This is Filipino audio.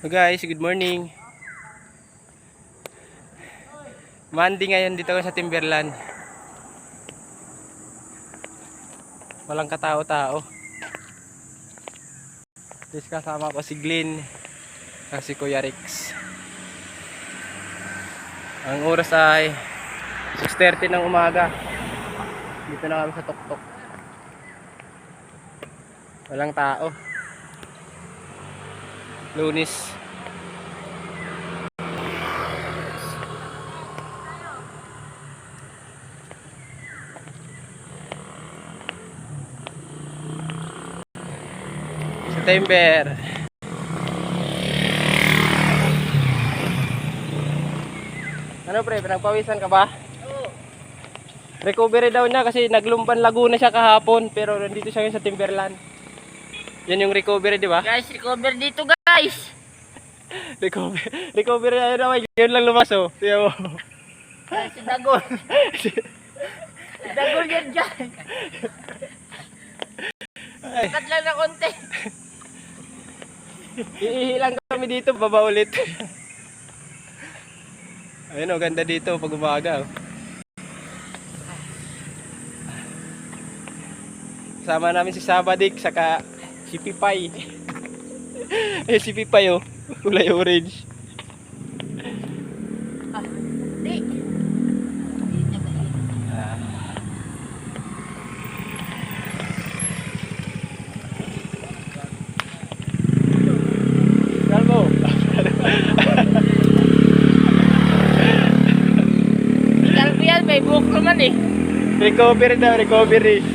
So guys, good morning. Monday ngayon dito sa Timberland. Walang katao-tao. Tapos kasama ko si Glenn at si Kuya Rex. Ang oras ay 6:30 ng umaga. Dito na kami sa tuktok. Walang tao. Lunes. September. Ano pre, pinagpawisan ka ba? Oo. Recovery daw niya kasi naglumban Laguna siya kahapon pero nandito siya ngayon sa Timberland. Yan yung recovery, di ba? Guys, recover dito guys. recovery ayun naman, yun lang lumaso. Tiyan mo. Guys, si Dagol. Si Dagol yan dyan. Kat lang na konti. Iihilang kami dito, baba ulit. Ayun o, ganda dito pag umaga. Oh. Kasama namin si Sabadik, saka si Pipay. Ayun si Pipay oh, kulay orange. Di. Kalmo. Kalbo yan, may buhok naman eh. Recovery daw, recovery.